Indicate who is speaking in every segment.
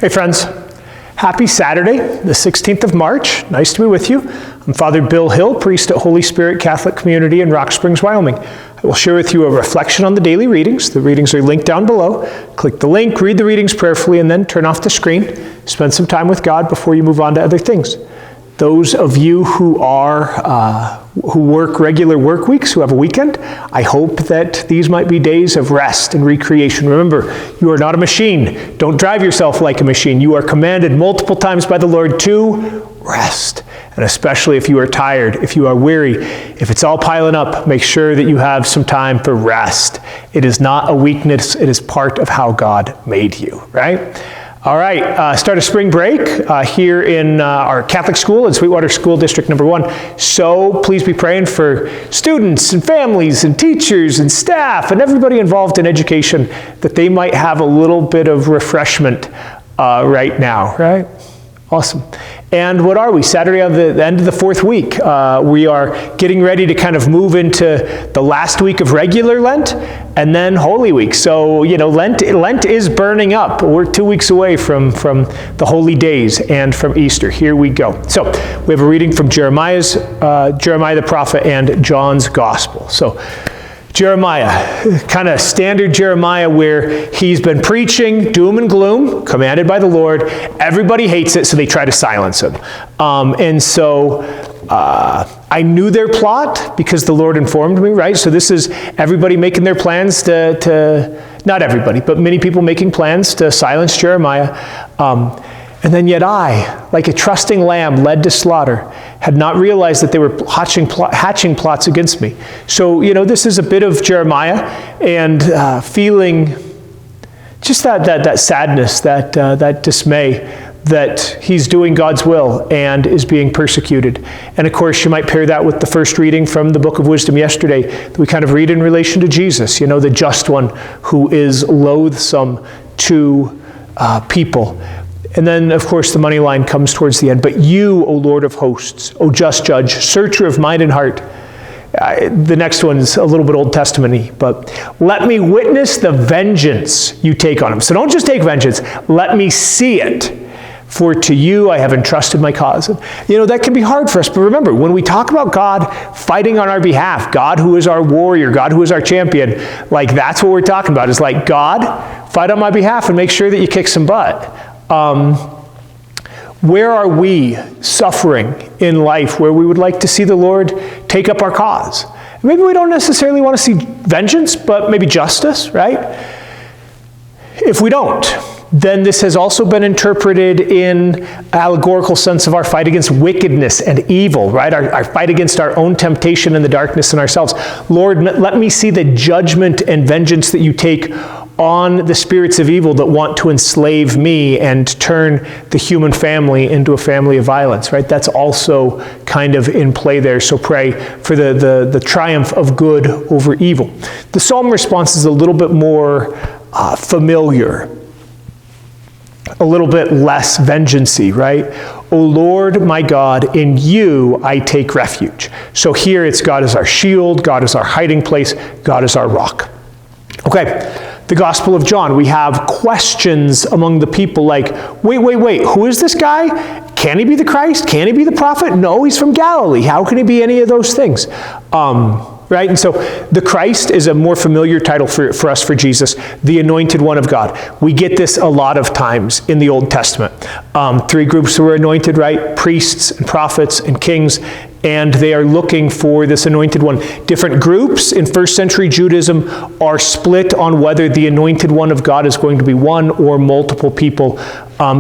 Speaker 1: Hey friends, happy Saturday, the 16th of March. Nice to be with you. I'm Father Bill Hill, priest at Holy Spirit Catholic Community in Rock Springs, Wyoming. I will share with you a reflection on the daily readings. The readings are linked down below. Click the link, read the readings prayerfully, and then turn off the screen. Spend some time with God before you move on to other things. Those of you who work regular work weeks, who have a weekend, I hope that these might be days of rest and recreation. Remember, you are not a machine. Don't drive yourself like a machine. You are commanded multiple times by the Lord to rest. And especially if you are tired, if you are weary, if it's all piling up, make sure that you have some time for rest. It is not a weakness. It is part of how God made you, right? All right, start of spring break here in our Catholic school in Sweetwater School District number 1. So please be praying for students and families and teachers and staff and everybody involved in education that they might have a little bit of refreshment right now, right? Awesome. And what are we? Saturday on the end of the 4th week. We are getting ready to kind of move into the last week of regular Lent and then Holy Week. So, you know, Lent is burning up. We're 2 weeks away from the holy days and from Easter. Here we go. So we have a reading from Jeremiah the prophet and John's Gospel. So Jeremiah, kind of standard Jeremiah where he's been preaching doom and gloom, commanded by the Lord. Everybody hates it, so they try to silence him. I knew their plot because the Lord informed me, right? So this is everybody making their plans to not everybody, but many people making plans to silence Jeremiah. And then yet I, like a trusting lamb led to slaughter, had not realized that they were hatching plots against me. So, you know, this is a bit of Jeremiah and feeling just that sadness, that dismay that he's doing God's will and is being persecuted. And of course, you might pair that with the first reading from the Book of Wisdom yesterday that we kind of read in relation to Jesus, you know, the just one who is loathsome to people. And then, of course, the money line comes towards the end. But you, O Lord of hosts, O just judge, searcher of mind and heart. The next one's a little bit Old Testament-y, but let me witness the vengeance you take on him. So don't just take vengeance. Let me see it. For to you I have entrusted my cause. And, you know, that can be hard for us. But remember, when we talk about God fighting on our behalf, God who is our warrior, God who is our champion, like that's what we're talking about. Is like, God, fight on my behalf and make sure that you kick some butt. Where are we suffering in life where we would like to see the Lord take up our cause? Maybe we don't necessarily want to see vengeance, but maybe justice, right? If we don't, then this has also been interpreted in allegorical sense of our fight against wickedness and evil, right? Our fight against our own temptation and the darkness in ourselves. Lord, let me see the judgment and vengeance that you take on the spirits of evil that want to enslave me and turn the human family into a family of violence, right? That's also kind of in play there. So pray for the triumph of good over evil. The psalm response is a little bit more familiar, a little bit less vengeance-y, right? O Lord, my God, in you I take refuge. So here it's God is our shield, God is our hiding place, God is our rock. Okay. The Gospel of John, we have questions among the people like, wait, who is this guy? Can he be the Christ? Can he be the prophet? No, he's from Galilee. How can he be any of those things? Right? And so the Christ is a more familiar title for us for Jesus, the anointed one of God. We get this a lot of times in the Old Testament. 3 groups were anointed, right? Priests and prophets and kings. And they are looking for this anointed one. Different groups in first century Judaism are split on whether the anointed one of God is going to be one or multiple people.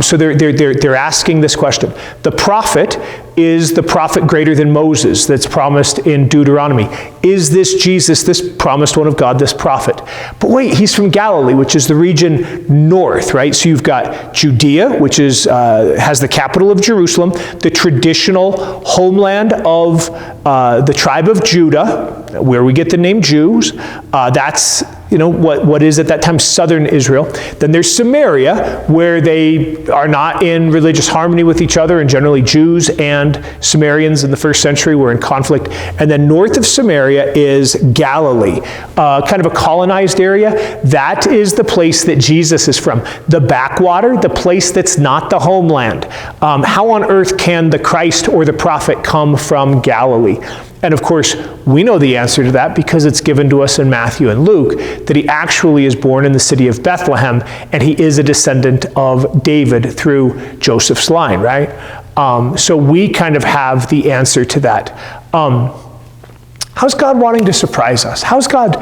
Speaker 1: So they're asking this question. The prophet is the prophet greater than Moses that's promised in Deuteronomy. Is this Jesus, this promised one of God, this prophet? But wait, he's from Galilee, which is the region north, right? So you've got Judea, which is has the capital of Jerusalem, the traditional homeland of the tribe of Judah, where we get the name Jews. That's what is at that time southern Israel. Then there's Samaria, where they are not in religious harmony with each other, and generally Jews and Samaritans in the first century were in conflict. And then north of Samaria is Galilee, kind of a colonized area. That is the place that Jesus is from. The backwater, the place that's not the homeland. How on earth can the Christ or the prophet come from Galilee? And of course, we know the answer to that because it's given to us in Matthew and Luke, that he actually is born in the city of Bethlehem, and he is a descendant of David through Joseph's line, right? So we kind of have the answer to that. How's God wanting to surprise us? How's God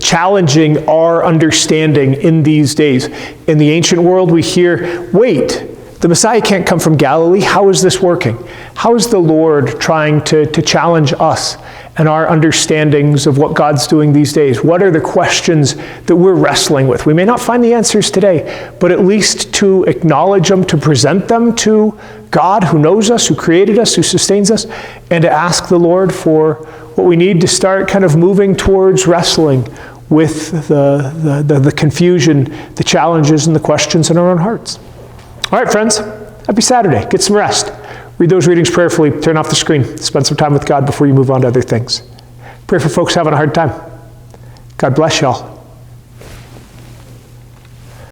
Speaker 1: challenging our understanding in these days? In the ancient world, we hear, wait, the Messiah can't come from Galilee. How is this working? How is the Lord trying to challenge us and our understandings of what God's doing these days? What are the questions that we're wrestling with? We may not find the answers today, but at least to acknowledge them, to present them to God who knows us, who created us, who sustains us, and to ask the Lord for what we need to start kind of moving towards wrestling with the confusion, the challenges, and the questions in our own hearts. All right, friends, happy Saturday. Get some rest. Read those readings prayerfully. Turn off the screen. Spend some time with God before you move on to other things. Pray for folks having a hard time. God bless y'all.